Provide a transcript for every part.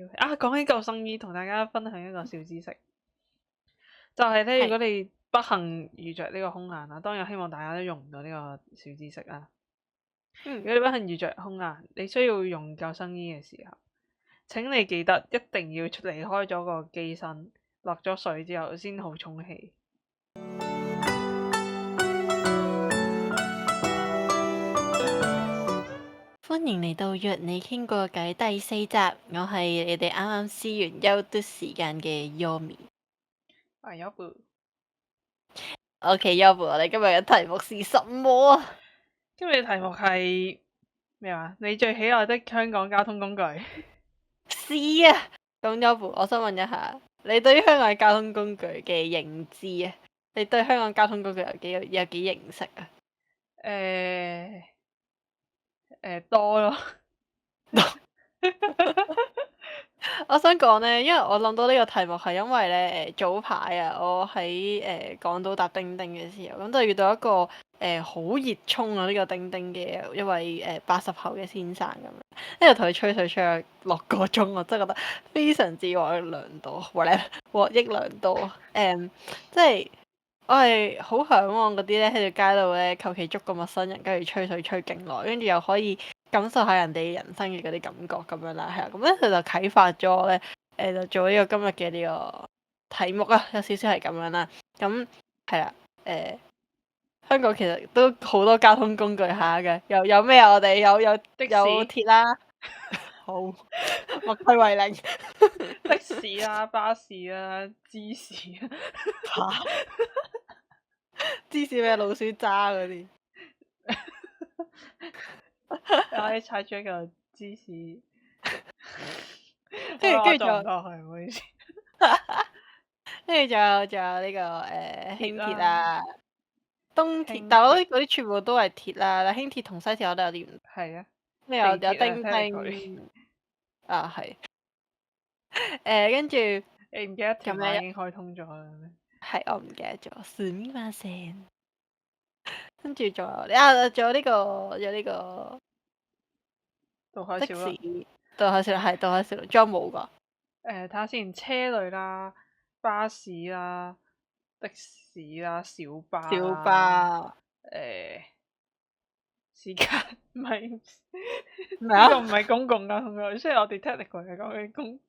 講起救生衣，同大家分享一個小知識，就係咧，如果你不幸遇着呢個空難啦，當然希望大家都用唔到呢個小知識啦。如果你不幸遇着空難，你需要用救生衣嘅時候，請你記得一定要離開咗個機身，落咗水之後先好充氣。歡迎嚟到約你傾過偈第4集，我係你哋啱啱試完休嘟時間嘅 Yomi。有部 OK，Yomi，我哋今日嘅題目是什麼啊？今日嘅題目係咩話？你最喜愛的香港交通工具？是啊，咁 Yomi，我想問一下，你對於香港嘅交通工具嘅認知啊？你對香港交通工具有幾認識啊？多咯。我想講呢，因為我諗到呢個題目係因為呢，早排啊，我喺港島搭叮叮嘅時候，咁就遇到一個好熱衷啊呢個叮叮嘅一位80後嘅先生咁樣，跟住同佢吹水吹咗6個鐘，我真係覺得非常之獲益良多，獲益良多。即係我係好嚮往嗰啲咧喺條街度咧求其捉個陌生人，跟住吹水吹勁耐，跟住又可以感受下人哋人生嘅嗰啲感覺咁樣啦，係啊，咁咧佢就啟發咗我咧，就做呢個今日嘅呢個題目啊，有少少係咁樣啦。咁係啦，香港其實都好多交通工具下嘅，有咩啊？我哋有鐵啦，好默契為零，的士啦、巴士啦、芝士啊，芝士咩老鼠渣嗰啲。可以踩住一個芝士，跟住仲唔落去，唔好意思。跟住仲有呢個輕鐵啊、東鐵，但係我覺得嗰啲全部都係鐵啦。但輕鐵同西鐵我都有啲唔同。係啊，咩有叮聽叮啊，係。跟住你唔記得屯馬已經開通咗啦咩？係我唔記得咗。すみません。跟住仲有呢個渡海小的士，渡海小路，仲有冇㗎？睇下先，車類啦、巴士啦、的士啦、小巴啦、私家唔係呢個唔係公共交通工具，雖然我哋 technical 係講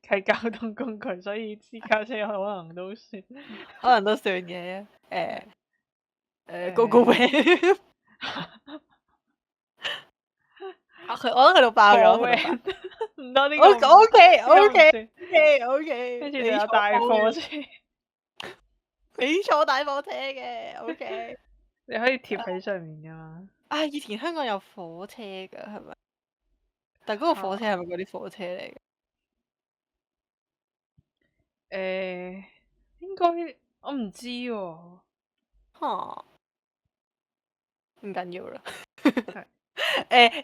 緊交通工具，所以私家車可能都算，嘅。Google 我覺得佢度爆咗，唔多呢個。OK，跟住仲有大貨車，你坐大貨車嘅 OK，你可以貼喺上面噶嘛。以前香港有火車噶係咪？但係嗰個火車係咪嗰啲火車嚟嘅？應該我唔知喎。唔緊要啦。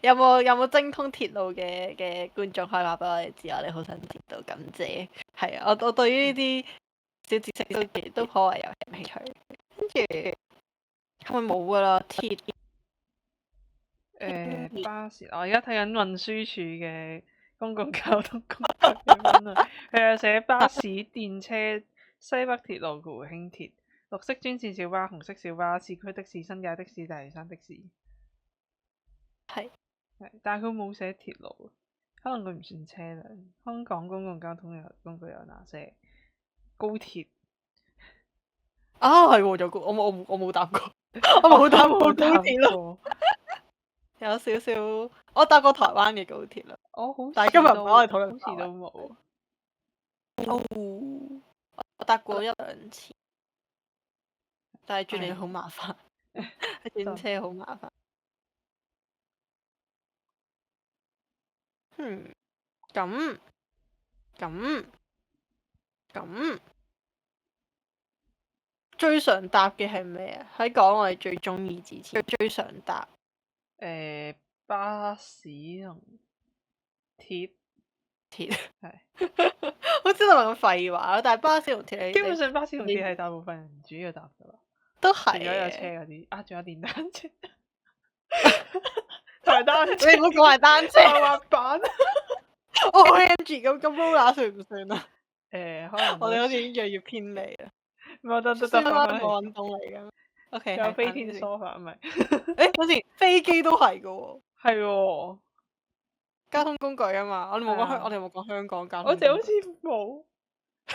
有冇精通鐵路嘅觀眾可以話俾我哋知啊？我哋好想知道，感謝。係啊，我對於呢啲小知識都頗為有興趣。跟住係咪冇噶啦？鐵巴士，我而家睇緊運輸署嘅公共交通工具嘅分類，佢有寫巴士、電車、西北鐵路、輕鐵、綠色專線小巴、紅色小巴、市區的士、新界的士、大嶼山的士。係，但係佢冇寫鐵路，可能佢唔算車輛。香港公共交通工具有哪些？高鐵係喎，我冇搭過，我冇搭過高鐵咯。有少少，我搭過台灣嘅高鐵啦。但係今日唔係我哋討論，好似都冇。我搭過1-2次，但係轉嚟好麻煩，轉車好麻煩。咁最常搭嘅係咩啊？喺講我哋最中意之前，最常搭巴士同鐵係，好似我咁廢話咯。但係巴士同鐵，基本上巴士同鐵係大部分人主要搭噶啦，都係。除咗有車嗰啲，仲有電單車，同埋單車。你唔好講係單車，滑板。OMG 咁 Lola 算唔算啊？可能我哋好似已經越嚟越偏離啦。唔係得算啦，翻嚟。冇運動嚟嘅。OK，仲有係飛天翻嚟先。梳化唔係？好似飛機都係嘅喎，係喎，交通工具啊嘛。我哋冇講係啊我哋有冇講香港交我哋好通工具似冇啊，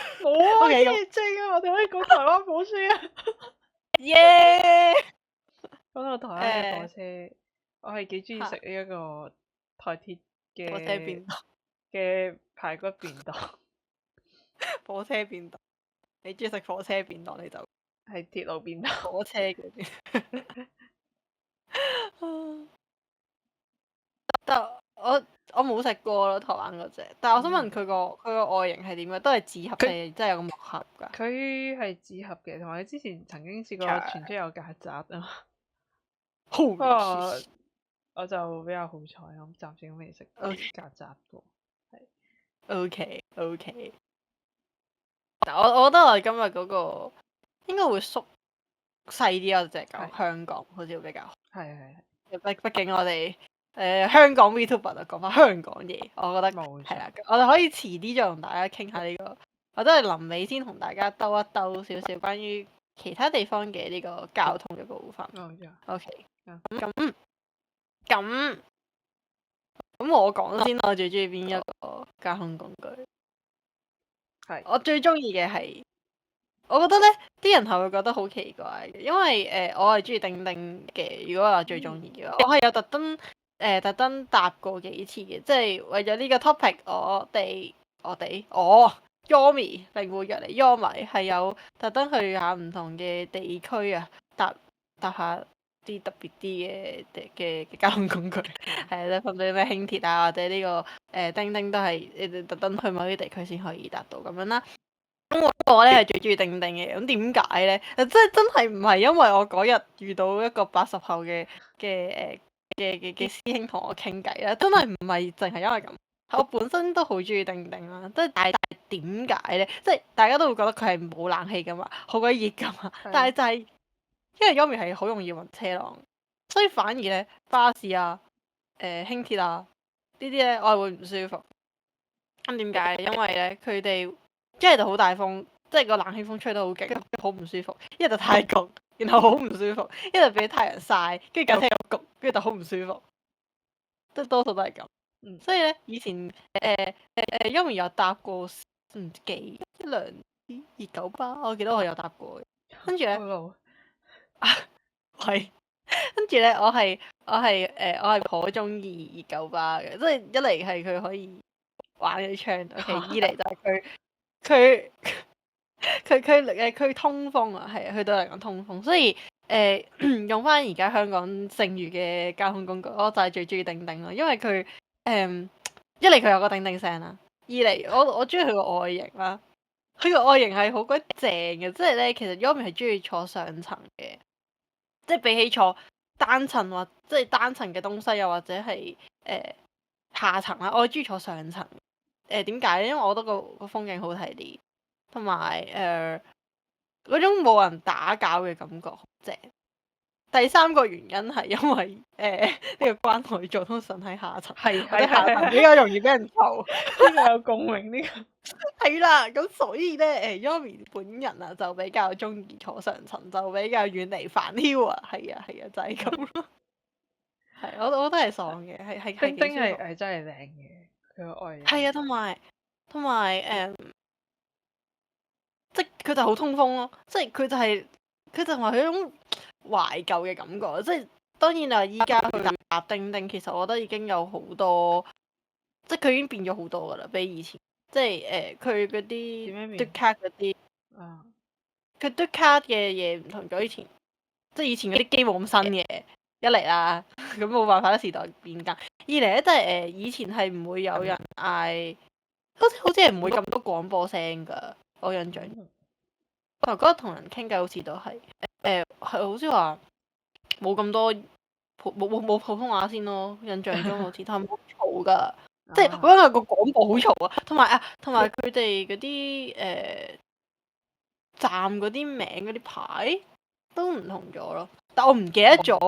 ？OK，真咁係正啊！我哋可以講台灣火車啊！耶！講到台灣嘅火車，我係幾中意食嚇呢一個台鐵火車便當，嘅排骨便當，火車便當。你中意食火車便當你就係鐵路便當。火車嗰啲。但我冇食過咯，台灣嗰隻。但係我想問佢個外形係點嘅？都係紙盒定係真係有個木盒㗎？佢係紙盒嘅，同埋佢之前曾經試過傳出有曱甴啊嘛。不過 Holy shit！我就比較好彩，我暫時都未食到曱甴喎。OK。但我覺得我哋今日嗰個應該會縮細啲咯，就係講香港好似會比較好。係。畢竟我哋香港 VTuber 就講翻香港嘢，我覺得冇錯係啦。我哋可以遲啲再同大家傾下呢個，我都係臨尾先同大家兜一兜少少關於其他地方嘅呢個交通嘅部分。冇錯。 OK，咁我講先，我最中意邊一個交通工具？係我最中意嘅係，我覺得咧啲人係會覺得好奇怪嘅，因為我係中意叮叮嘅。如果我最中意嘅話，我係有特登搭過幾次嘅，即係為咗呢個 topic，我 Yomi 靈活約嚟 Yomi 係有特登去下唔同嘅地區啊，搭下啲特別啲嘅交通工具，係咧，分別咩輕鐵啊，或者呢個叮叮都係你特登去某啲地區先可以達到咁樣啦。咁我咧係最中意叮叮嘅，咁點解咧？真係唔係因為我嗰日遇到一個80後嘅師兄同我傾偈啦，真係唔係淨係因為咁。我本身都好中意叮叮啦，但係點解咧？即係大家都會覺得佢係冇冷氣噶嘛，好鬼熱噶嘛，但係就係因為 Yomi 係好容易暈車浪，所以反而咧巴士啊、輕鐵啊呢啲咧我係會唔舒服。咁點解？因為咧佢哋一係就好大風，即係個冷氣風吹得好勁，好唔舒服；一係就太焗，然後好唔舒服；一係就俾太陽曬，跟住架車又焗，跟住就好唔舒服。即係多數都係咁。所以咧以前Yomi 有搭過唔知幾一兩支熱狗巴，我記得我有搭過嘅。跟住咧，係。跟住咧，我係頗中意熱狗巴嘅，即係一嚟係佢可以玩嗰啲槍，OK，二嚟就係佢通風啊，係啊，佢對我嚟講通風，所以用翻而家香港剩餘嘅交通工具，我就係最中意叮叮咯，因為佢一嚟佢有個叮叮聲啦，二嚟我中意佢個外形啦，佢個外形係好鬼正嘅，即係咧其實 Yomi 係中意坐上層嘅。即係比起坐單層或即係單層嘅東西，又或者係下層啦，我係中意坐上層。點解咧？因為我覺得個風景好睇啲，同埋嗰種冇人打攪嘅感覺好正。第三個原因係因為呢個關海座通常喺下層，係下層比較容易俾人嘈，呢個有共鳴呢個。係啦，咁所以咧Yomi 本人啊就比較中意坐上層，就比較遠離煩囂啊，係啊，就係咁咯。係，我覺得係爽嘅，係叮叮係係真係靚嘅，佢個外形。係啊，同埋即係佢就好通風咯，即係佢就係佢種懷舊嘅感覺，即係當然啦，依家去搭叮叮，其實我覺得已經有好多，即係佢已經變咗好多噶啦，比以前，即係佢嗰啲嘟卡嗰啲，佢嘟卡嘅嘢唔同咗以前，即係以前嗰啲機冇咁新嘅，一嚟啦，咁冇辦法啦，時代變更；二嚟咧，即係以前係唔會有人嗌，好似係唔會咁多廣播聲噶，我印象。我覺得同人傾偈好似都係，係好似話冇咁多冇普通話先咯，印象中好似同埋冇嘈噶，即係我覺得個廣播好嘈啊，同埋佢哋嗰啲站嗰啲名嗰啲牌都唔同咗咯，但我唔記得咗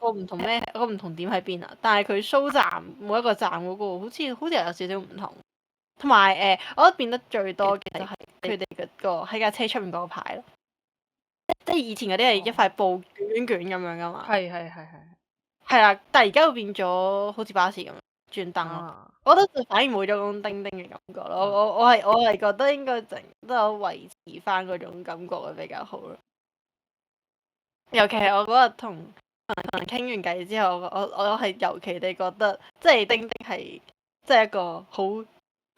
個唔同咩，個唔同點喺邊啊，但係佢 show 站每一個站嗰個好似有少少唔同，同埋我覺得變得最多嘅就係佢哋嗰個喺架車出面嗰個牌咯，即係以前嗰啲係一塊布卷卷咁樣噶嘛。係啦，但係而家會變咗好似巴士咁樣轉燈咯。我覺得就反而冇咗嗰種叮叮嘅感覺咯。我係覺得應該都有維持翻嗰種感覺會比較好咯。尤其係我嗰日同人傾完偈之後，我係尤其地覺得，即係叮叮係即係一個好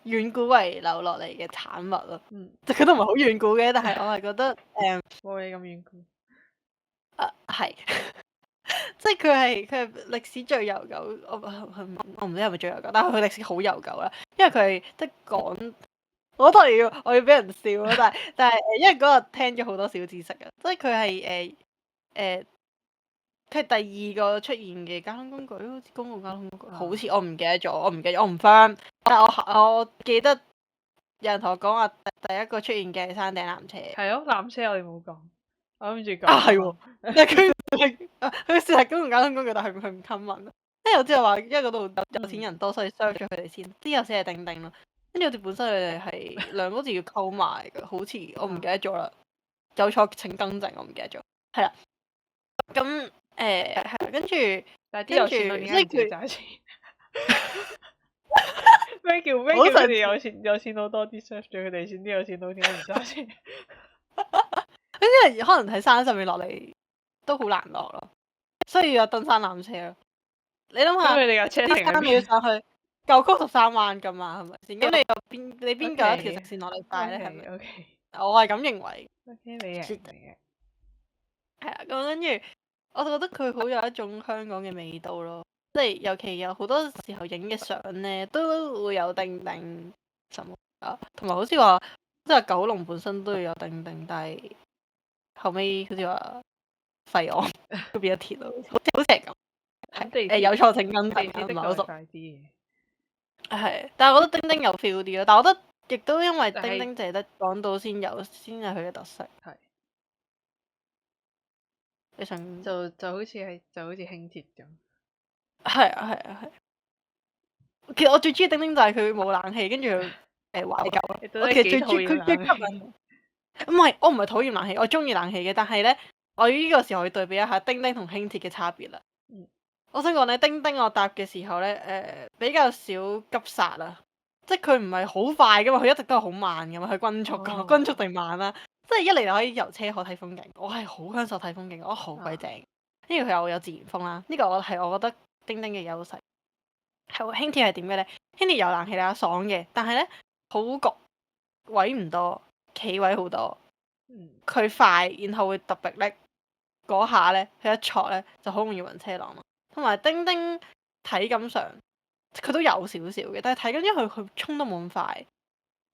遠古遺留落嚟嘅產物咯。即係佢都唔係好遠古嘅，但係我係覺得冇你咁遠古。係。即係佢係歷史最悠久，我唔知係咪最悠久，但係佢歷史好悠久啦。因為佢係即係講，我覺得我要俾人笑咯，但係因為嗰日聽咗好多小知識啊，即係佢係佢係第二個出現嘅交通工具，好似公共交通工具，好似我唔記得咗，我唔 firm，但係我記得有人同我講話第一個出現嘅係山頂纜車。係咯，纜車我哋冇講，我諗住講。係喎，但係佢算係公共交通工具，但係佢唔 common。因為我知道話，因為嗰度有錢人多，所以 search 咗佢哋先，之後先係叮叮咯。跟住好似本身佢哋係兩個字要溝埋嘅，好似我唔記得咗啦。有錯請更正，我唔記得咗。係啦，咁係跟住，但係啲有錢佬點解唔自己揸車？咩叫佢哋有錢佬多啲 search 咗佢哋先？啲有錢佬點解唔揸車？因為可能喺山上面落嚟都好難落咯，所以要有登山纜車咯。你諗下，佢哋架車停喺你要上去舊曲13彎噶嘛，係咪先？咁你邊夠一條直線落嚟快咧？係咪？OK，我係咁認為。OK，你係係啊，咁跟住我就覺得佢好有一種香港嘅味道咯，即係尤其有好多時候影嘅相咧，都會有叮叮什麼啊，同埋好似話即係九龍本身都要有叮叮，但係後尾好似話廢案都變咗鐵路，好似係咁。係有錯請更正，唔係好熟。係，但係我覺得叮叮有 feel 啲咯，但係我覺得亦都因為叮叮淨係得港島先有，先係佢嘅特色。係。你想就好似輕鐵咁。係啊。其實我最中意叮叮就係佢冇冷氣，跟住懷舊。我其實最中意佢最吸引。唔係，我唔係討厭冷氣，我中意冷氣嘅。但係咧，我呢個時候要對比一下叮叮同輕鐵嘅差別啦。我想講咧，叮叮我搭嘅時候咧，比較少急剎啊，即係佢唔係好快噶嘛，佢一直都係好慢噶嘛，佢均速噶，均速定慢啦。即係一嚟就可以遊車河睇風景，我係好享受睇風景，我好鬼正。跟住佢又有自然風啦，呢個我覺得叮叮嘅優勢。係喎，輕鐵係點嘅咧？輕鐵有冷氣啦，爽嘅，但係咧好焗，位唔多，企位好多。佢快，然後會特別叻，嗰下咧佢一挫咧就好容易暈車浪咯。同埋叮叮體感上佢都有少少嘅，但係體感因為佢衝得冇咁快，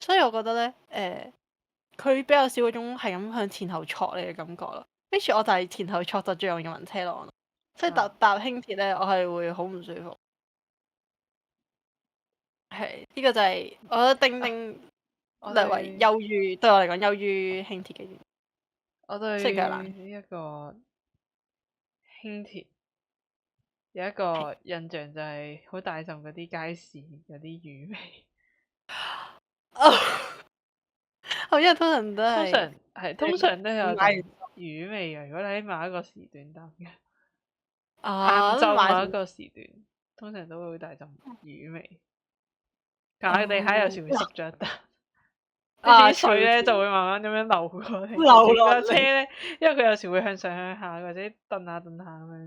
所以我覺得咧佢比較少嗰種係咁向前後挫你嘅感覺咯。跟住我就係前後挫就最容易暈車浪，所以搭輕鐵咧我係會好唔舒服。係呢個就係我覺得叮叮略為優於對我嚟講優於輕鐵嘅原因。我對呢一個輕鐵有一個印象就係好大陣嗰啲街市有啲魚味。因為通常都係通常都有陣魚味嘅。如果你喺某一個時段搭嘅，晏晝某一個時段，通常都會好大陣魚味。但係地下有時會濕咗一笪，啲水咧就會慢慢咁樣流過嚟。流架車咧，因為佢有時會向上向下或者蹬下咁樣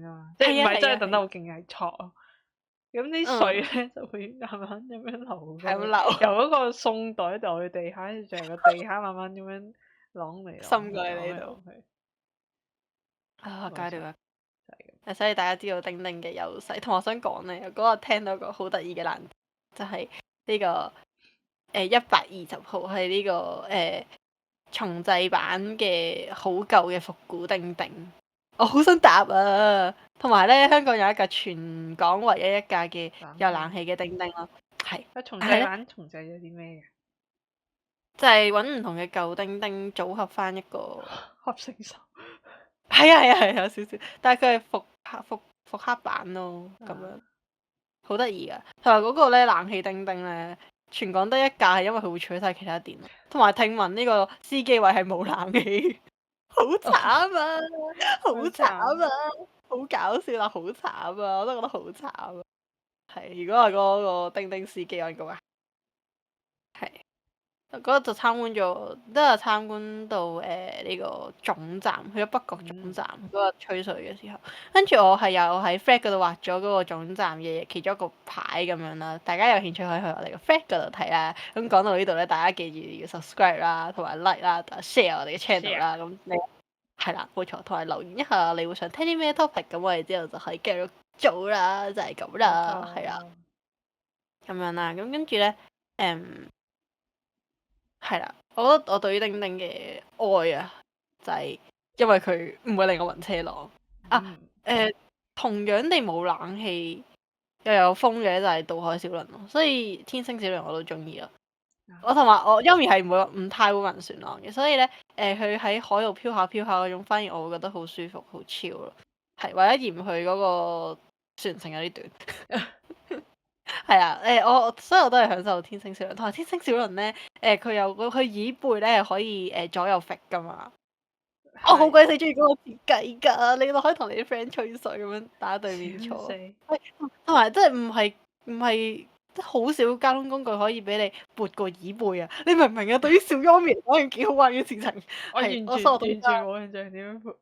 噶嘛，即係唔係真係蹬得好勁係挫。咁啲水咧就會慢慢咁樣流過嚟，由嗰個餸袋掉去地下，就係個地下慢慢咁樣啷嚟滲過嚟呢度。街道啊，所以大家知道叮叮嘅優勢。同埋我想講咧，嗰日聽到個好得意嘅難，就係呢個120號係呢個重製版嘅好舊嘅復古叮叮，我好想搭啊！同埋咧，香港有一架全港唯一一架嘅有冷氣嘅叮叮咯，係。重製版重製咗啲咩嘅？就係揾唔同嘅舊叮叮組合翻一個合成手。係啊，有少少，但係佢係復刻版咯，咁樣好得意噶。同埋嗰個咧冷氣叮叮咧，全港得一架係因為佢會取晒其他電咯，同埋聽聞呢個司機位係冇冷氣，好慘啊！好慘啊！好搞笑啦，好慘啊！我都覺得好慘啊。係，如果係嗰個叮叮司機，我應該話係。嗰日就參觀咗，都係參觀到呢個總站，去咗北角總站嗰日吹水嘅時候，跟住我係有喺 Flag 嗰度畫咗嗰個總站嘅其中一個牌咁樣啦。大家有興趣可以去我哋個 Flag 嗰度睇啦。咁講到呢度咧，大家記住要 subscribe 啦，同埋 like 啦，同埋 share 我哋嘅 channel 啦。咁你係啦，冇錯，同埋留言一下你會想聽啲咩 topic，咁我哋之後就可以繼續做啦，就係咁啦，係啦，咁樣啦。咁跟住咧，係啦，我覺得我對於叮叮嘅愛啊，就係因為佢唔會令我暈車浪啊。同樣地冇冷氣又有風嘅就係渡海小輪咯，所以天星小輪我都中意咯。我同埋我優美係唔太會暈船浪嘅，所以咧佢喺海度飄下飄下嗰種，反而我會覺得好舒服好 chill 咯。係，或者嫌佢嗰個船程有啲短。係啊，所以我都係享受天星小輪，同埋天星小輪咧，佢有佢椅背咧係可以左右揈噶嘛。我好鬼死中意嗰個設計㗎，你可以同你啲 friend 吹水咁樣打對面坐。同埋真係唔係，即係好少交通工具可以俾你撥個椅背啊！你明唔明啊？對於小 Yomi 嚟講係幾好玩嘅事情。我完全冇印象點樣撥。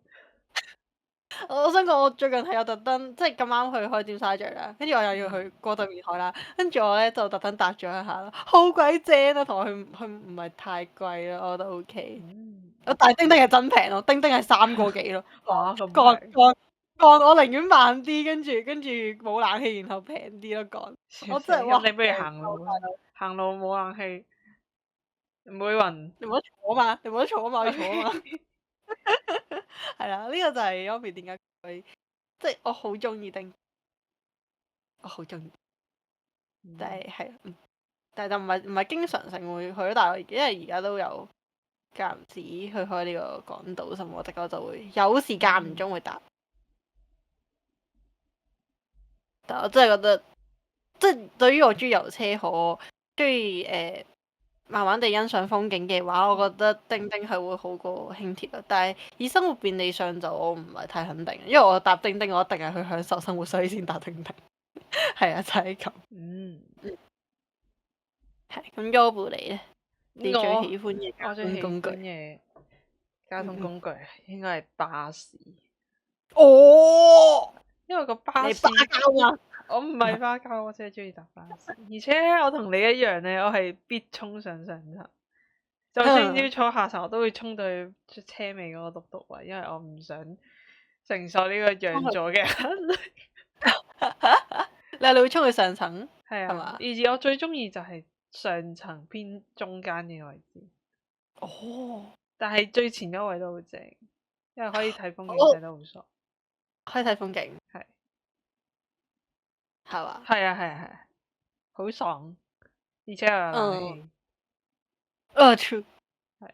我想講，我最近係有特登，即係咁啱去開尖沙咀啦，跟住我又要去過對面海啦，跟住我咧就特登搭咗一下啦，好鬼正啊！同埋佢唔係太貴咯，我覺得 OK。但係叮叮係真平咯，叮叮係3個幾咯。幹我寧願慢啲，跟住冇冷氣，然後平啲咯幹。我真係哇！你不如行路，行路冇冷氣，唔會暈。你冇得坐嘛？你冇得坐嘛？我要坐嘛？係啦，呢個就係 Yomi 點解佢即係我好中意叮，我好中意。但係但係就唔係經常性會去咯，但係因為而家都有間唔時去開呢個港島什麼的，我就會有時間唔中會搭。但我真係覺得，即係對於我中意遊車河，中意慢慢地欣賞風景嘅話，我覺得叮叮係會好過輕鐵咯。但係以生活便利上就我唔係太肯定，因為我搭叮叮我一定係去享受生活，所以先搭叮叮。係啊，就係咁。係咁 Yobo 你咧？你最喜歡嘅交通工具？交通工具應該係巴士。哦，因為個巴士，我唔係巴膠，我真係中意搭巴士。而且我同你一樣咧，我係必衝上層，就算要坐下層，我都會衝到去車尾嗰個篤篤位，因為我唔想承受呢個讓座嘅壓力。你會衝去上層？係啊，嘛？以至我最中意就係上層偏中間嘅位置。哦，但係最前嗰位都好正，因為可以睇風景，睇得好爽。可以睇風景，係嘛？係啊，好爽，而且又有冷氣。true。係，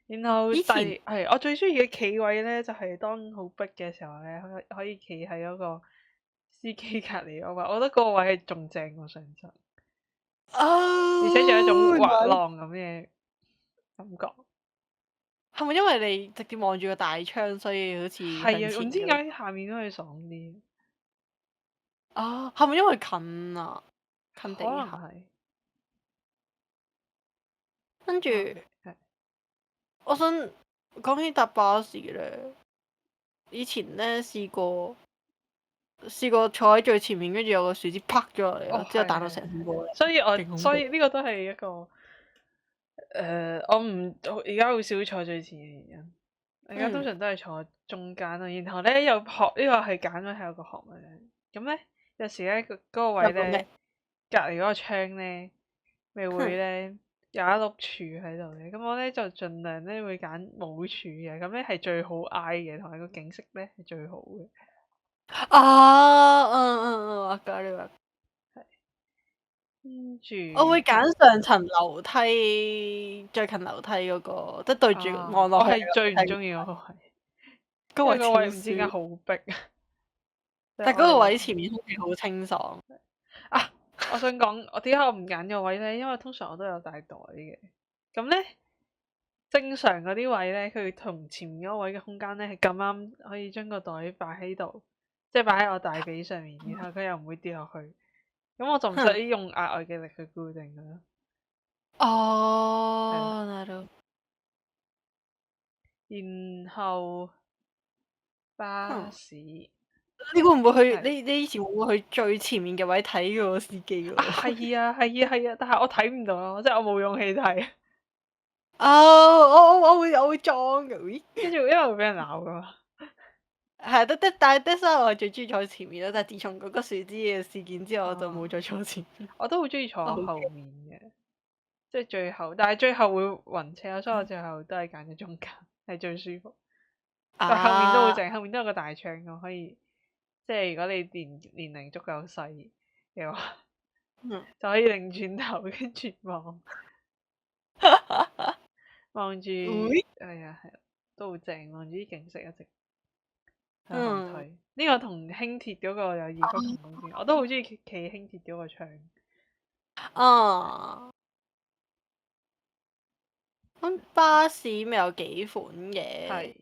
然後係我最中意嘅企位咧，就係當好逼嘅時候咧，可以企喺嗰個司機隔離嗰位，我覺得嗰個位係仲正過上層。而且仲有一種滑浪咁嘅感覺。係咪因為你直接望住個大窗，所以好似係啊？唔知點解下面都可以爽啲。啊，係咪因為近啊？近地下。可能係。跟住，我想講起搭巴士咧，以前咧試過坐喺最前面，跟住有個樹枝啪咗落嚟，之後彈到成身波。所以呢個都係一個我而家好少坐最前嘅原因。而家通常都係坐中間啦，然後咧又學呢個係揀咗係有個學問嘅。咁咧有時咧嗰個位咧隔離嗰個窗咧咪會咧有一碌柱喺度嘅，咁我咧就盡量咧會揀冇柱嘅，咁咧係最好挨嘅，同埋個景色咧係最好嘅。我搞呢個。跟住我會揀上層樓梯，最近樓梯嗰個，即係對住望落去。我係最唔中意嗰個位，嗰個位唔知點解好逼。但係嗰個位前面空氣好清爽。我想講，我點解我唔揀個位咧？因為通常我都有帶袋嘅。咁咧，正常嗰啲位咧，佢同前面嗰位嘅空間咧係咁啱可以將個袋擺喺度，即係擺喺我大髀上面，然後佢又唔會跌落去。咁我就唔使用額外嘅力去固定佢咯。哦，なるほど。然後巴士，你會唔會去？係你以前會唔會去最前面嘅位睇個司機嗰啊，度？係啊，係啊，係啊，但係我睇唔到咯，即係我冇勇氣睇。我會裝嘅，咦？跟住因為會俾人鬧噶嘛。係但係得所以我係最中意坐前面咯。但係自從嗰個樹枝嘅事件之後，我就冇再坐前面。我都好中意坐我好後面嘅，即係最後，但係最後會暈車，所以我最後都係揀咗中間，係最舒服。但係後面都好正，後面都有個大窗咁，可以即係如果你年齡足夠細嘅話，就可以擰轉頭跟住望住，係啊係啊，都好正，望住啲景色一直向後推。呢個同輕鐵嗰個有異曲同工之妙，我都好中意企輕鐵嗰個窗。咁巴士咪有幾款嘅，係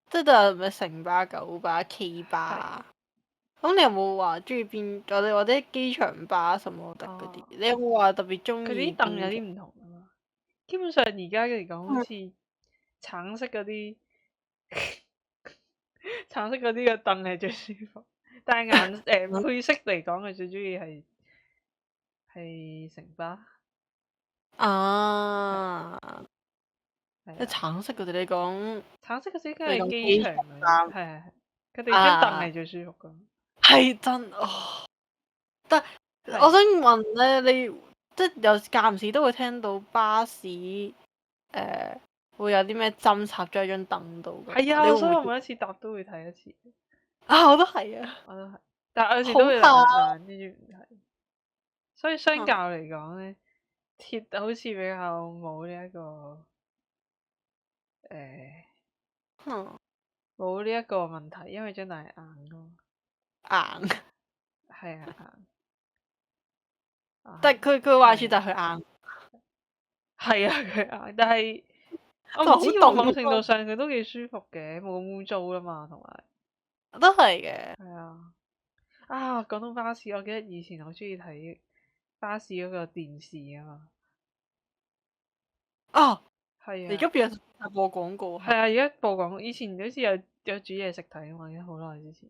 即係都有咩城巴、九巴、K 巴。咁你有冇話中意邊？或者機場巴什麼的嗰啲？你有冇話特別中意？佢哋啲凳有啲唔同啊嘛。基本上而家嚟講，好似橙色嗰啲，橙色嗰啲嘅凳係最舒服。但係配色嚟講，佢最中意係城巴。啊，係橙色嗰啲你講，橙色嗰啲應該係機場嗰啲，係。佢哋張凳係最舒服噶。係真哦。但我想問咧，你即係有間唔時都會聽到巴士會有啲咩針插咗喺張凳度嘅。係啊，你會唔會所以我每一次搭都會睇一次。啊，我都係啊。我都係，但係有時都會懶，跟住唔睇。所以相較嚟講咧，鐵好似比較冇呢一個冇呢一個問題，因為張凳係硬咯。硬。係啊硬。但係佢壞處就係佢硬。係啊佢硬，但係我唔知好凍某程度上佢都幾舒服嘅，冇咁污糟啦嘛，同埋都係嘅。係啊。講到巴士，我記得以前好中意睇巴士嗰個電視啊嘛。係啊。而家變咗播廣告。係啊，而家播廣告，以前好似有煮嘢食睇啊嘛，而家好耐之前。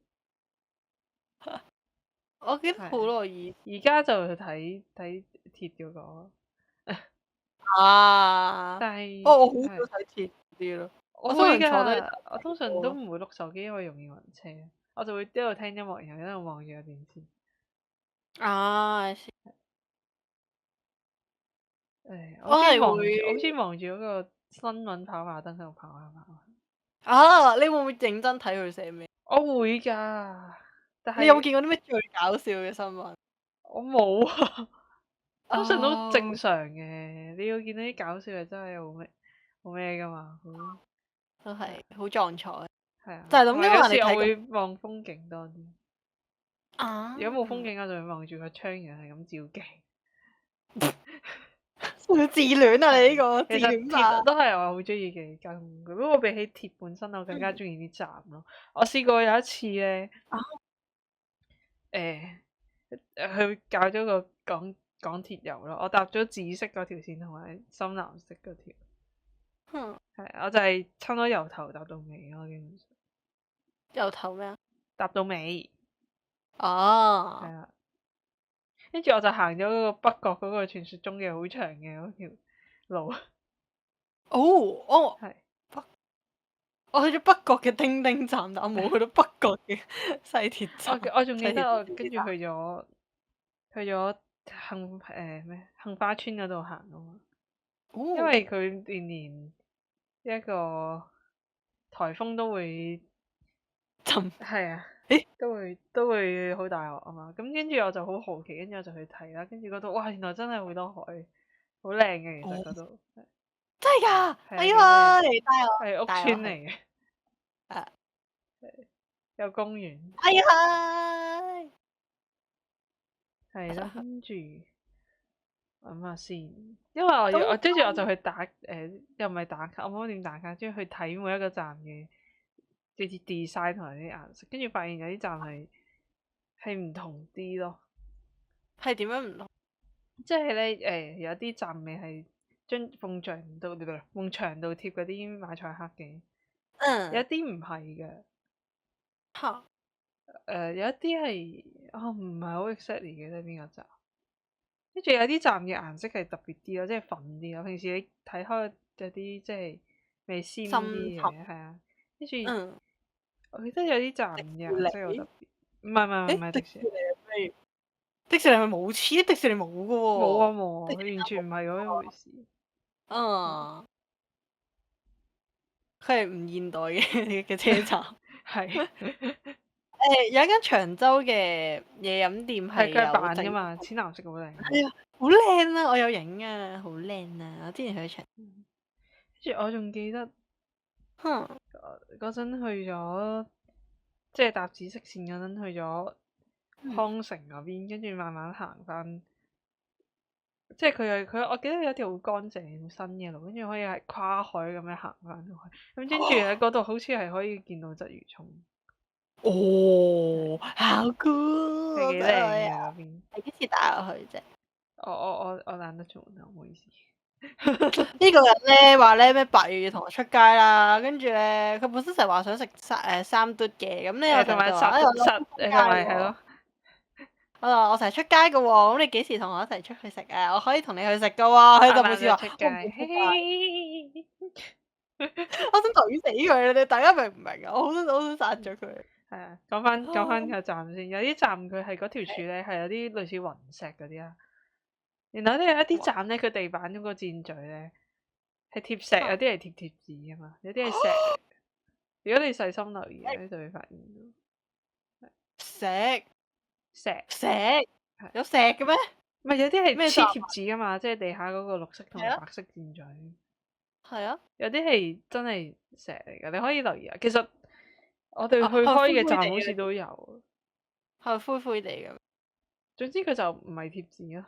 我記得好耐以前。而家就睇鐵嗰個。但係我好少睇鐵啲咯。我會㗎，我通常都唔會碌手機，因為容易暈車。我就會一路聽音樂，然後一路望住個電視。我好似望住嗰個新聞跑馬燈喺度跑下跑下。你會唔會認真睇佢寫咩？我會㗎，但係你有冇見過啲咩最搞笑嘅新聞？我冇啊。通常都正常嘅。你要見到啲搞笑嘅真係好咩㗎嘛？都係好撞彩。係啊。就係咁，因為有時我我會望風景多啲。如果冇風景，我就會望住個窗，然後係咁照鏡。會自戀啊！你呢個自其實戀法鐵都係我好中意嘅交通工具，不過比起鐵本身，我更加中意啲站咯。我試過有一次咧，佢搞咗個港鐵遊咯，我搭咗紫色嗰條線同埋深藍色嗰條。我就係差唔多由頭搭到尾咯，基本上。由頭咩啊？搭到尾。係啊。跟住我就行咗嗰個北角嗰個傳說中嘅好長嘅嗰條路。我去咗北角嘅丁丁站，但我冇去到北角嘅西鐵站。我仲記得我跟住去咗杏花村嗰度行啊嘛。因為佢年一個颱風都會浸。係啊。都會好大鑊啊嘛。咁跟住我就好好奇，跟住我就去睇啦。跟住嗰度哇，原來真係好多海，好靚嘅。其實嗰度真係㗎。係屋村嚟嘅。有公園。係咯，跟住諗下先，因為我跟住我就去打又唔係打卡，我冇點打卡，即係去睇每一個站嘅啲 design 同埋啲顏色，跟住發現有啲站係唔同啲咯，係點樣唔同？即係咧有啲站咪係將埲牆度貼嗰啲馬賽克嘅，有啲唔係嘅。嚇有一啲係唔係好 exactly 嘅咧，邊個站？跟住有啲站嘅顏色係特別啲咯，即係粉啲咯。平時你睇開有啲即係未鮮啲深嘅，係啊。跟住嗯，我記得有啲站嘅顏色好特別，唔係迪士尼，尼，迪士尼係咪冇黐？迪士尼冇嘅冇啊喎。冇啊，佢完全唔係咁一回事。嗯，佢係唔現代嘅車站。係有一間長洲嘅嘢飲店係佢係有整，扮㗎嘛，淺藍色好靚。係啊，好靚啊！我有影啊，好靚啊！我之前去長，跟住我仲記得哼，嗰陣去咗，即係搭紫色線嗰陣去咗康城嗰邊，跟住慢慢行翻。即係佢，我記得有一條好乾淨、好新嘅路，跟住可以係跨海咁樣行翻去。咁跟住喺嗰度好似係可以見到鰂魚涌，哦，好係 cool，幾靚得我啊！嘅嗰邊。你幾時帶我去啫？我懶得做啦，唔好意思。呢個人咧話咧咩8月要同我出街啦，跟住咧佢本身成日話想食三嘟嘅，咁呢我成日同埋實就話哎我想實出街同埋係喎，咯，我話我成日出街嘅喎，咁你幾時同我一齊出去食啊？我可以同你去食嘅喎，佢就每次話出我唔街。出街，我想懟死佢，你大家明唔明啊？我好想殺咗佢。係啊，講翻個站先，有啲站佢係嗰條柱咧係有啲類似雲石嗰啲啊。然後咧有一啲站咧，佢地板嗰個箭嘴咧係貼石，有啲係貼紙噶嘛，有啲係石嚟。如果你細心留意咧，你就會發現到石石石有石嘅咩？唔係有啲係咩站黐貼紙噶嘛，即係地下嗰個綠色同埋白色箭嘴，係啊，有啲係真係石嚟噶，你可以留意啊。其實我哋去係開嘅灰灰地嘅，站好似都有，係灰灰地嘅。總之佢就唔係貼紙咯。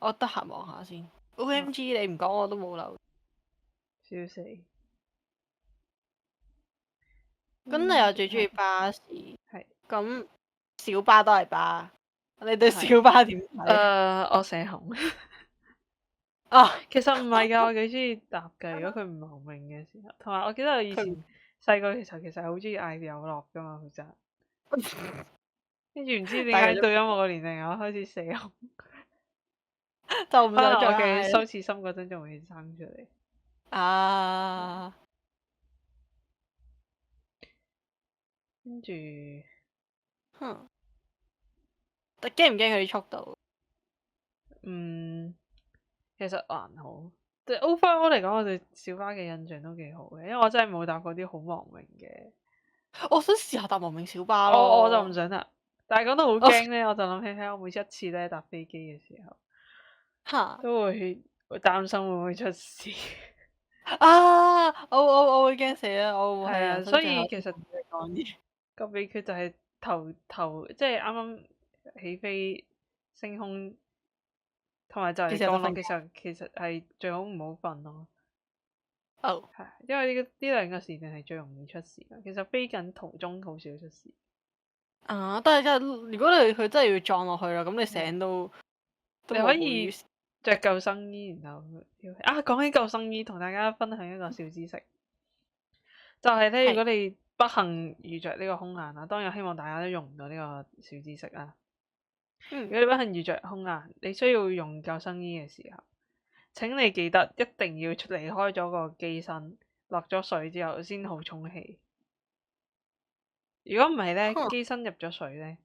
我得閒望下先。OMG，你唔講我都冇留。笑死！咁你又最中意巴士，係咁小巴都係巴，你對小巴點睇？我社恐。啊，其實唔係㗎，我幾中意搭㗎。如果佢唔茂名嘅時候，同埋我記得我以前細個嘅時候，其實好中意嗌有樂㗎嘛，負責。跟住唔知點解到咗我個年齡，我開始社恐。就唔可能我想再嘅嗌羞恥心嗰陣仲未生出嚟。啊！跟住，哼，但驚唔驚佢啲速度？其實還好。對 overall 嚟講，我對小巴嘅印象都幾好嘅，因為我真係冇搭過啲好茂名嘅。我想試下搭茂名小巴咯。我就唔想搭，但係講到好驚咧，我就諗起睇我每一次咧搭飛機嘅時候，嚇都會擔心會唔會出事。啊！我會驚死啦！我會係啊，所以其實講嘢。個秘訣就係頭即係啱啱起飛升空，同埋就係降落嘅時候，其實係最好唔好瞓咯。哦，係，因為呢兩個時段係最容易出事嘅。其實飛緊途中好少出事。啊！但係如果佢真係要撞落去啦，咁你醒都你可以着救生衣，然後講起救生衣，同大家分享一個小知識，就係咧，如果你不幸遇着呢個空難啦，當然希望大家都用唔到呢個小知識啦。如果你不幸遇着空難，你需要用救生衣嘅時候，請你記得一定要離開咗個機身，落咗水之後先好充氣。如果唔係咧，機身入咗水咧，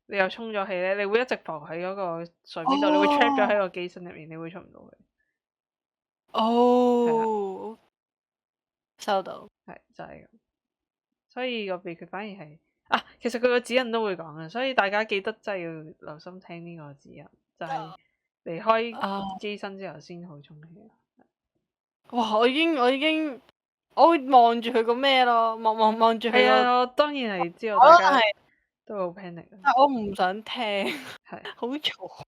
你又充咗氣咧，你會一直浮喺嗰個水面度，你會 trap 咗喺個機身入面，你會出唔到去。哦，收到。係就係咁，所以個秘訣反而係其實佢個指引都會講嘅，所以大家記得真係要留心聽呢個指引，就係離開機身之後先好充氣。哇！我會望住佢個咩咯，望住佢。係啊，我當然係知道大家都好 panic 啊。但我唔想聽，係好嘈。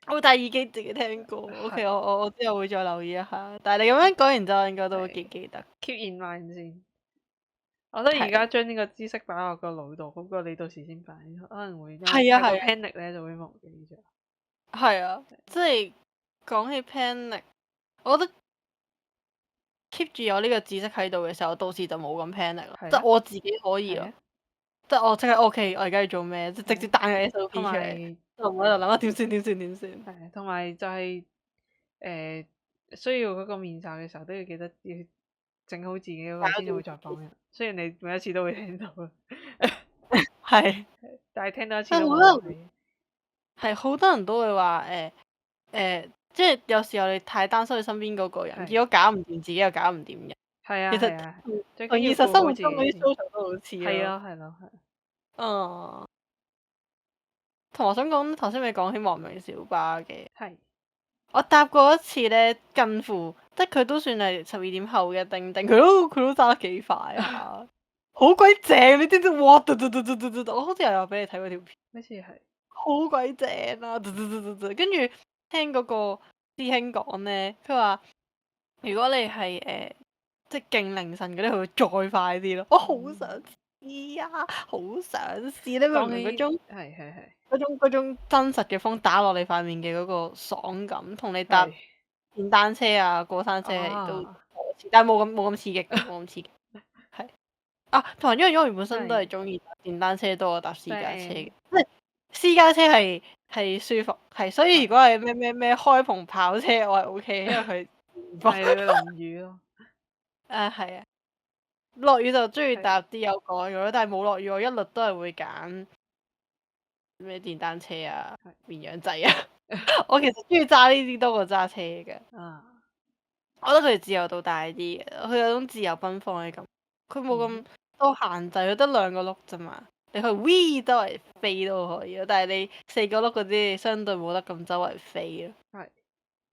我會戴耳機自己聽歌。OK，係我之後會再留意一下。但係你咁樣講完之後，我應該都會記得。 keep in mind 先。我覺得而家將呢個知識擺落個腦度，好過你到時先擺，可能會因為係啊太過係啊 panic 咧就會忘記咗。係啊，即係講起 panic，我覺得 keep 住有呢個知識喺度嘅時候，到時就冇咁 panic 咯。係啊即係我自己可以咯係啊，即係我即刻 OK，我而家要做咩？即係直接彈個 SOP 同出嚟，埋就唔喺度諗下點算點算點算。係同埋就係需要嗰個面罩嘅時候，都要記得要整好自己嗰個先至會再幫人。雖然你每一次都會聽到嘅，係，但係聽到一次但係好都冇多人謂。係好多人都會話即係有時候你太擔心你身邊嗰個人，係如果搞唔掂自己又搞唔掂人。係啊其實係啊，最同緊要現實生活顧好自己先。中嗰啲 social 都好似咯。係啊係咯係。嗯，同我想講頭先咪講起亡命小巴嘅，係我搭過一次咧，近乎即係佢都算係12點後嘅叮叮，佢都揸得幾快啊，好鬼正！你知唔知？哇！嘟嘟嘟嘟嘟嘟嘟，我好似又有俾你睇過條片，好似係好鬼正啊！嘟嘟嘟嘟嘟，跟住聽嗰個師兄講咧，佢話如果你係即係勁凌晨嗰啲，佢會再快啲咯。我好想試啊，好想試！你明唔講起明嗰種？係嗰種真實嘅風打落你塊面嘅嗰個爽感，同你搭係電單車啊、過山車係都啊似，但係冇咁刺激嘅，冇咁刺激。係啊，同埋因為本身都係係中意搭電單車多過搭私家車嘅，正即係私家車係舒服，係所以如果係咩開篷跑車，我係 OK，因為佢係你會淋雨咯。係啊，落雨就中意係搭啲有蓋嘅咯，但係冇落雨我一律都係會揀咩電單車啊、綿羊仔啊。我其實中意揸呢啲多過揸車嘅，啊，我覺得佢哋自由度大啲嘅，佢有種自由奔放嘅感覺，佢冇咁多限制，佢得2個轆啫嘛，你去 V 周圍飛都可以咯，但係你4個轆嗰啲相對冇得咁周圍飛咯，係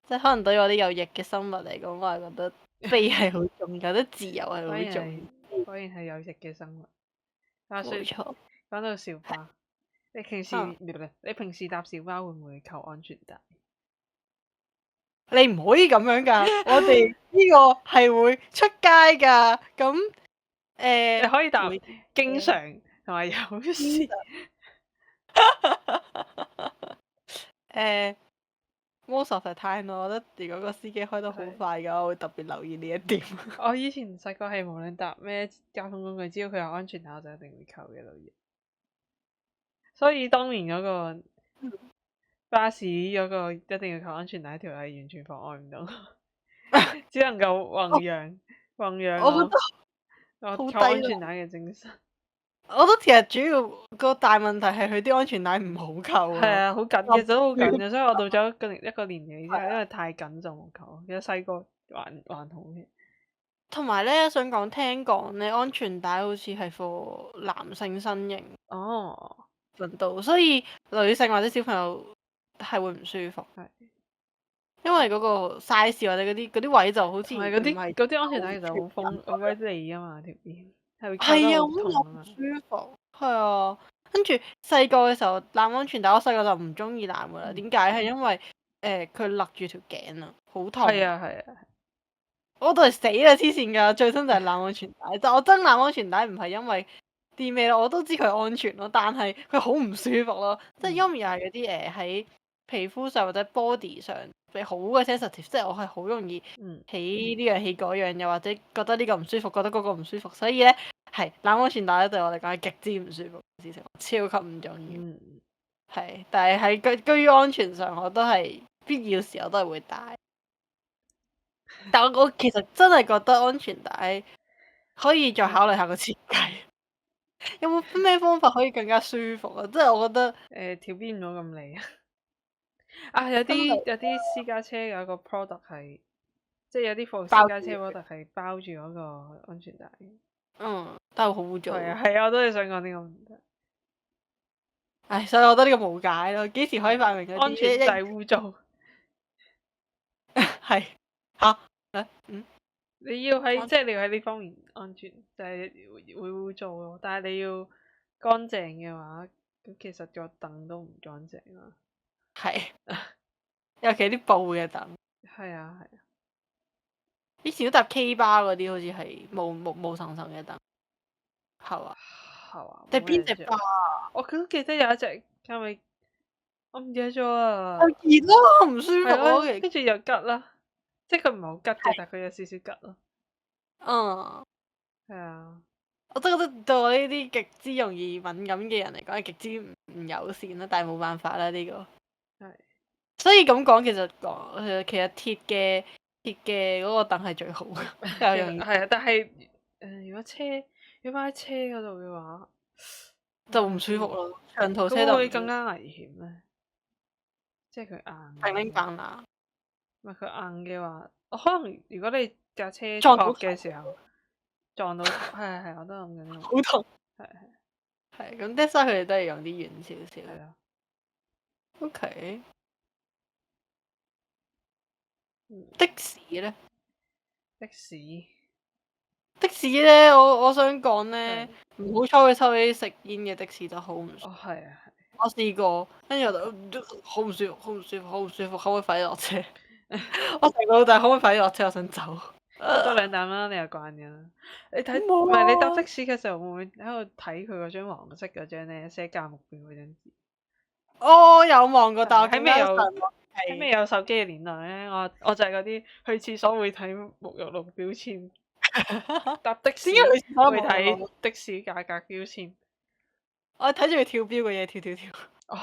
即係可能對我啲有翼嘅生物嚟講，我係覺得飛係好重要，覺得自由係果然好重要，果然係有翼嘅生物。話說冇錯。講到小巴，你平時嗯你平時搭小巴會唔會扣安全帶？你唔可以咁樣噶，我哋呢個係會出街噶，咁你可以搭會經常同埋有時。most of the time 咯，我覺得如果個司機開得好快嘅話，我會特別留意呢一點。我以前細個係無論搭咩交通工具，只要佢有安全帶，我就一定會扣嘅老嘢。所以當年嗰個巴士嗰個一定要扣安全帶條係完全妨礙唔到，只能夠弘揚我覺我扣好低能安全帶嘅精神。我覺得其實主要個大問題係佢啲安全帶唔好扣係啊，好緊，其實都好緊嘅，所以我到咗一個年紀之後，因為太緊就冇扣。其實細個還好嘅。同埋咧，想講聽講咧，安全帶好似係 for 男性身形哦，份度，所以女性或者小朋友係會唔舒服。係。因為嗰個 size 或者嗰啲位就好似同埋唔係嗰啲安全帶其實好鬼利啊嘛，條邊係會扣係啊，得好咁痛啊嘛。唔舒服。係啊，跟住細個嘅時候攬安全帶，我細個就唔中意攬噶啦。點解？係因為佢勒住條頸啊，好痛。係啊係啊，我都係死啦黐線㗎，最憎就係攬安全帶。但我憎攬安全帶唔係因為啲咩咯，我都知佢安全咯，但係佢好唔舒服咯。即係 Yumi 又係嗰啲喺皮膚上或者 body 上好嘅 sensitive，即係我係好容易起呢樣起嗰樣，又或者覺得呢個唔舒服，覺得嗰個唔舒服，所以咧係攬安全帶咧對我嚟講係極之唔舒服嘅事情，超級唔中意。係，但係喺居於安全上，我都係必要時我都係會戴。但我其實真係覺得安全帶可以再考慮下個設計，有冇咩方法可以更加舒服啊？即係我覺得條邊唔好咁利啊！啊，有啲私家車有個 product 係，即係有啲貨私家車 product 係包住嗰個安全帶。但係好污糟。係啊，我都係想講呢個問題。唉，所以我覺得呢個冇解咯。幾時可以發明嗰啲安全就係污糟。係嚇你要喺即係你要喺呢方面安全，就係會污糟咯。但係你要乾淨嘅話，咁其實個凳都唔乾淨啦。係，尤其啲布嘅凳。係啊係啊，以前都搭 K 巴嗰啲，好似係冇層層嘅凳，係嘛？係嘛？定冇印象邊隻巴？我都記得有一隻係咪？我唔記得咗啊。又熱咯，唔舒服係咯，咯，跟住又吉啦，即係佢唔係好吉嘅，係但係佢有少少吉咯。嗯，係啊，我真覺得對我呢啲極之容易敏感嘅人嚟講係極之唔友善啦，但係冇辦法啦呢個。係所以咁講，其實鐵嘅嗰個凳係最好嘅，其又容易實係啊，但係如果擺喺車嗰度嘅話，就唔舒服咯。長途佢會唔會車就唔舒服，更加危險咧？即係佢硬平嘅話，拎硬啦，唔係佢硬嘅話，可能如果你架車撞到托嘅時候撞到頭，係我都諗緊呢個，好痛。係係係咁，即係所以佢哋都係用啲軟少少。係啊， OK，嗯的士咧，的士的士咧，我想講係咧，唔好彩會收起食煙嘅的士就好唔舒服。哦係啊我試過，跟住我就好唔舒服，好唔舒服，好唔舒服，可唔可以快啲落車？我成個就係可唔可以快啲落車？我想走。係，多兩啖啦，你又慣嘅啦。你睇唔冇係你搭啊的士嘅時候會唔會喺度睇佢嗰張黃色嗰張咧寫價目表嗰張紙？我有望過，但我喺更加未有神喺未有手機嘅年代咧，我就係嗰啲去廁所會睇沐浴露標籤，搭的士點解去廁所會冇睇的士價格標籤。我睇住佢跳標嘅嘢跳跳跳，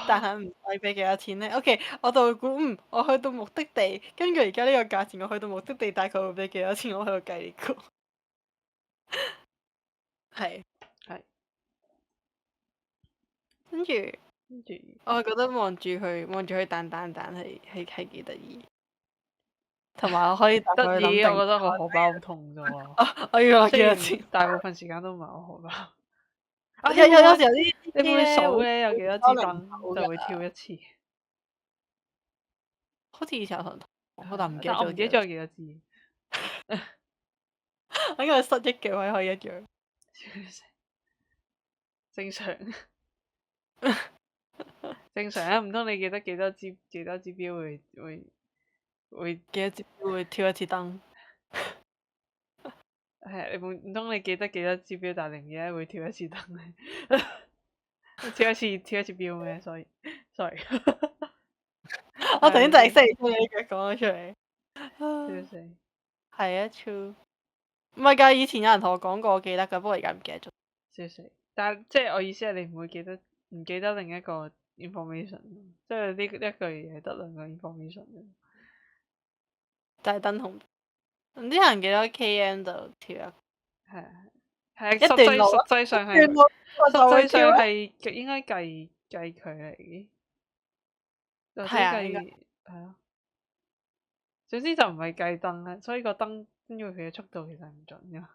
但係唔使俾幾多錢咧？OK，我就會估我去到目的地，根據而家呢個價錢，我去到目的地大概會俾幾多錢？我喺度計呢個。係，係跟住跟住我係覺得望住佢彈彈彈係幾得意，同埋我可以大概得意，諗定我覺得我荷包好痛啫喎。我要攞幾雖然多錢。大部分時間都唔係我荷包。啊，有時候啲你會唔會數咧有幾多支可能燈就會跳一次？好似以前有同人講，但唔記得但我唔記得咗咗幾多。有幾多支。應該係失憶嘅位可以一樣。正常正常啊，唔通你記得幾多支標會幾多支會跳一次燈？係你唔通你記得幾多支標，但係你唔記得會跳一次燈咧？跳一次標咩？sorry。我頭先就係識你將你呢句講咗出嚟。笑死！係啊，true。唔係㗎，以前有人同我講過，我記得㗎，不過而家唔記得咗。笑死！但係即係我意思係你唔會唔記得另一個 information，即係呢一句嘢得兩個 information 啫。就係燈紅，唔知有人幾多 km 就跳一係係一段路實際上係段路，我就會跳啦。係應該計距離，或者係啊，計係咯。總之就唔係計燈啦，所以個燈跟住佢嘅速度其實係唔準噶。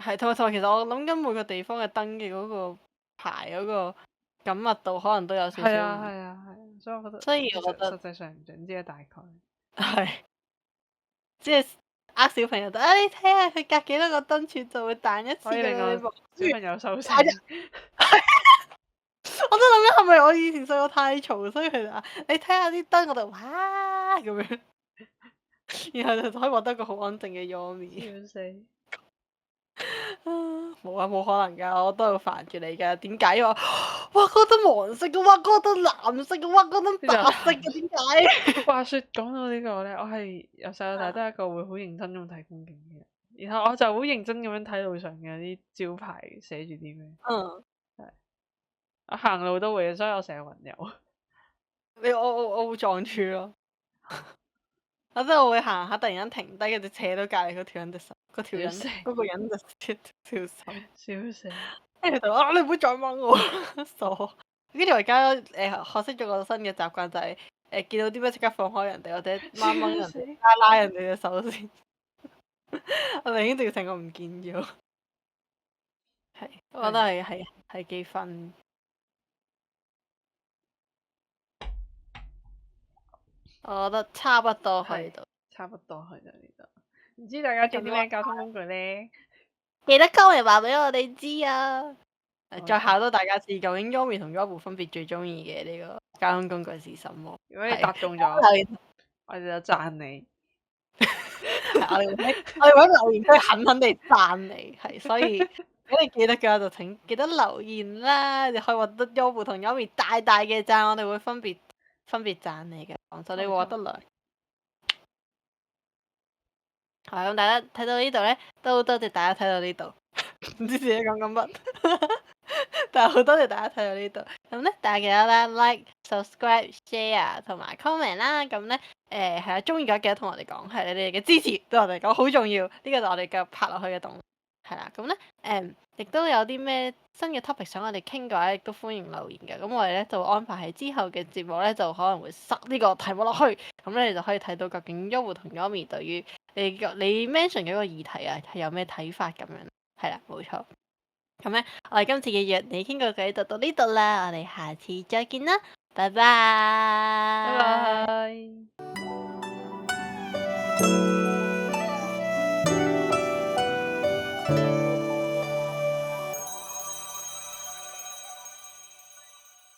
係同埋其實我諗緊每個地方嘅燈嘅嗰個牌嗰個緊密度可能都有少少係啊唔係啊係啊，所以我覺得所以我覺得實際上唔準，只係大概。係，即係小朋友你睇下佢隔幾多個燈柱就會彈一次可以令我㗎啦。小朋友收聲。我都諗緊係咪我以前細個太嘈，所以佢就話你睇下啲燈，我就哇咁樣，然後就可以獲得一個好安靜嘅 Yomi。笑死！冇啊，冇可能㗎，我都有煩住你㗎。點解哇嗰燈黃色嘅，哇嗰燈藍色嘅，哇嗰燈白色嘅，點解？話說講到呢個咧，我係由細到大都係一個會好認真咁睇風景嘅人，然後我就好認真咁樣睇路上嘅啲招牌寫住啲咩。嗯，我行路都會，所以我成日雲遊。我會撞柱咯。我真係會行下，突然間停低，跟住扯到隔離嗰條人隻手，嗰條人笑死嗰個人就條手，笑死！跟住就你唔好再掹我，傻。跟住我而家學識咗個新嘅習慣，就係見到啲咩即刻放開人哋，或者掹人哋，拉人哋隻手先。我哋已經直成個唔見咗。係，我覺得係幾分。我覺得差不多去到，差不多去到呢度。唔知大家做啲咩交通工具呢？記得 comment 話俾我哋知啊！再考多大家知，究竟 Yomi 同 Yobo 分別最中意嘅呢個交通工具係什麼？如果你答中咗，我哋就讚你。我哋會喺留言區狠狠地讚你，係，所以如果你記得嘅話就請記得留言啦，你可以獲得 Yobo 同 Yomi 大大嘅讚，我哋會分別讚你嘅，講真，你會獲得兩。係咁，大家睇到呢度咧，都多謝大家睇到呢度，唔知自己講緊乜，但係好多謝大家睇到呢度。咁咧，大家記得咧 like、subscribe、share 同埋 comment 啦。咁咧，係啦，中意嘅話記得同我哋講，係你哋嘅支持對我哋講好重要。呢個就我哋繼續拍落去嘅動力。係啦，咁咧，亦都有啲咩新嘅 topic 想我哋傾嘅話，亦都歡迎留言嘅。咁我哋咧就會安排喺之後嘅節目咧，就可能會塞呢個題目落去。咁咧，你就可以睇到究竟 Yobo 同 Yomi 對於你 mention 嘅一個議題啊，係有咩睇法咁樣？係啦，冇錯。咁咧，我哋今次嘅約你傾過偈就到呢度啦，我哋下次再見啦，拜拜。拜拜。